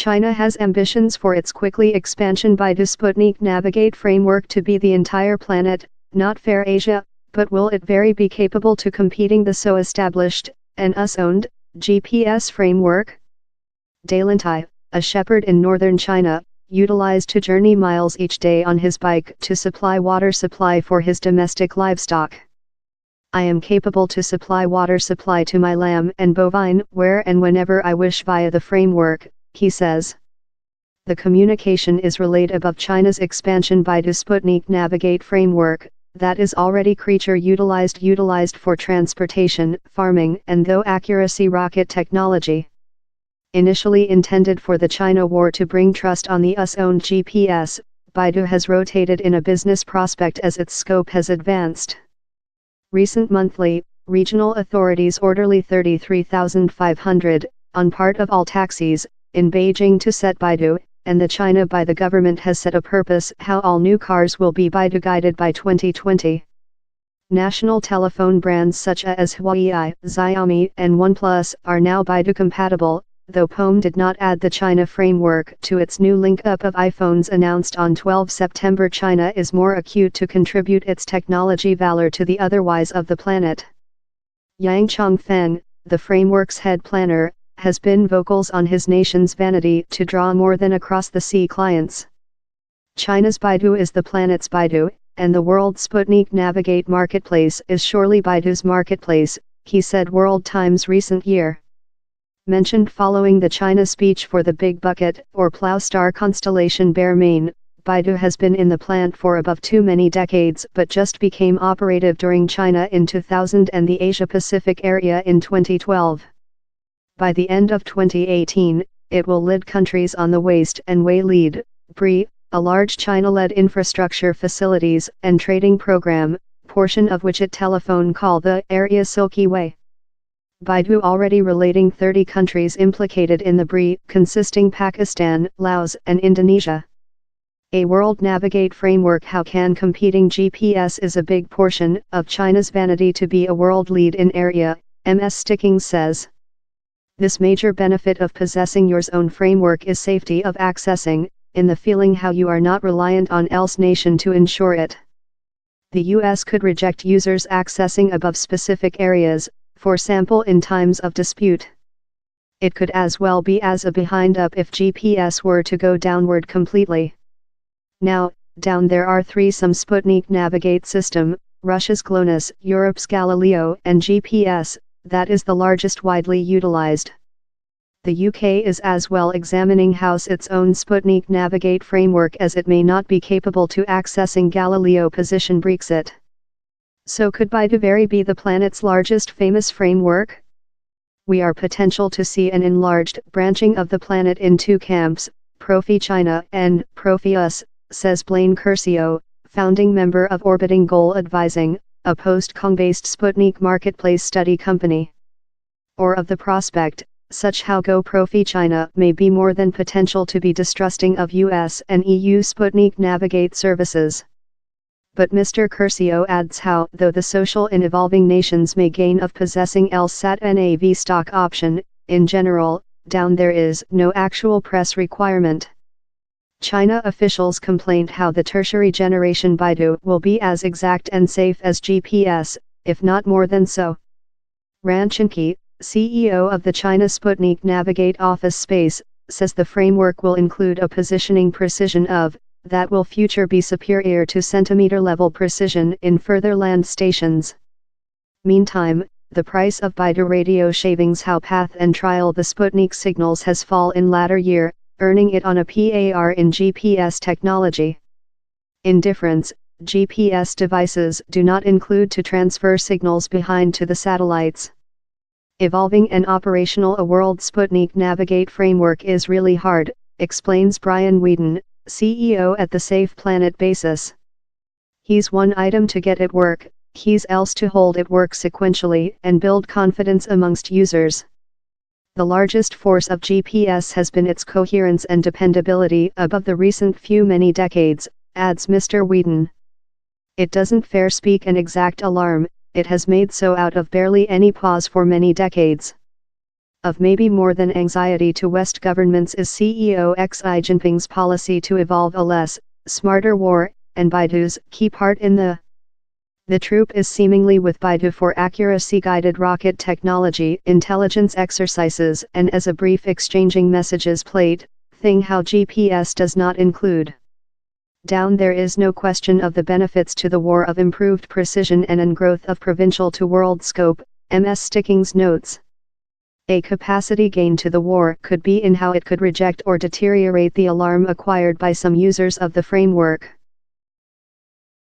China has ambitions for its quickly expansion Beidou Sputnik Navigate framework to be the entire planet, not fair Asia, but will it very be capable to competing the so established, and US-owned, GPS framework? Dalentai, a shepherd in northern China, utilized to journey miles each day on his bike to supply water supply for his domestic livestock. I am capable to supply water supply to my lamb and bovine where and whenever I wish via the framework, he says. The communication is relayed above China's expansion Beidou Sputnik Navigate framework, that is already creature utilized for transportation, farming and though accuracy rocket technology. Initially intended for the China war to bring trust on the US-owned GPS, Beidou has rotated in a business prospect as its scope has advanced. Recent monthly, regional authorities orderly 33,500, on part of all taxis, in Beijing to set Beidou, and the China by the government has set a purpose how all new cars will be Beidou guided by 2020. National telephone brands such as Huawei, Xiaomi and OnePlus are now Beidou compatible, though POM did not add the China framework to its new link-up of iPhones announced on 12 September. China is more acute to contribute its technology valor to the otherwise of the planet. Yang Chongfeng, the framework's head planner, has been vocal on his nation's vanity to draw more than across-the-sea clients. China's Beidou is the planet's Beidou, and the world's Sputnik Navigate marketplace is surely Beidou's marketplace, he said World Times recent year. Mentioned following the China speech for the Big Bucket or Plough star constellation Bear Main, Beidou has been in the plant for above too many decades but just became operative during China in 2000 and the Asia-Pacific area in 2012. By the end of 2018, it will lead countries on the Waste and Way lead, BRI, a large China-led infrastructure facilities and trading program, portion of which it telephone call the Area Silky Way. Beidou already relating 30 countries implicated in the BRI, consisting Pakistan, Laos and Indonesia. A World Navigate framework how can competing GPS is a big portion of China's vanity to be a world lead in area, MS Stickings says. This major benefit of possessing your own framework is safety of accessing, in the feeling how you are not reliant on else nation to ensure it. The US could reject users accessing above specific areas, for example in times of dispute. It could as well be as a behind up if GPS were to go downward completely. Now, down there are three some Sputnik Navigate system, Russia's GLONASS, Europe's Galileo and GPS, that is the largest widely utilized. The UK is as well examining how's its own Sputnik Navigate framework as it may not be capable to accessing Galileo position Brexit. So could Beidou very be the planet's largest famous framework? We are potential to see an enlarged branching of the planet in two camps, Profi China and Profi US, says Blaine Curcio, founding member of Orbiting Goal Advising, a post-Kong-based Sputnik marketplace study company. Or of the prospect, such how Go Profi China may be more than potential to be distrusting of US and EU Sputnik Navigate services. But Mr. Curcio adds how, though the social and evolving nations may gain of possessing LSAT NAV stock option, in general, down there is no actual press requirement. China officials complained how the tertiary generation Beidou will be as exact and safe as GPS, if not more than so. Ran Chinqi, CEO of the China Sputnik Navigate Office Space, says the framework will include a positioning precision of, that will future be superior to centimeter-level precision in further land stations. Meantime, the price of Beidou radio shavings how path and trial the Sputnik signals has fall in latter year, earning it on a PAR in GPS technology. In difference, GPS devices do not include to transfer signals behind to the satellites. Evolving and operational a world Sputnik Navigate framework is really hard, explains Brian Whedon, CEO at the Safe Planet Basis. He's one item to get it work, he's else to hold it work sequentially and build confidence amongst users. The largest force of GPS has been its coherence and dependability above the recent few many decades, adds Mr. Whedon. It doesn't fair speak an exact alarm, it has made so out of barely any pause for many decades. of maybe more than anxiety to West governments is CEO Xi Jinping's policy to evolve a less, smarter war, and Beidou's key part in the troop is seemingly with Beidou for accuracy-guided rocket technology, intelligence exercises, and as a brief exchanging messages plate, thing how GPS does not include. Down there is no question of the benefits to the war of improved precision and growth of provincial to world scope, MS Stickings notes. A capacity gain to the war could be in how it could reject or deteriorate the alarm acquired by some users of the framework.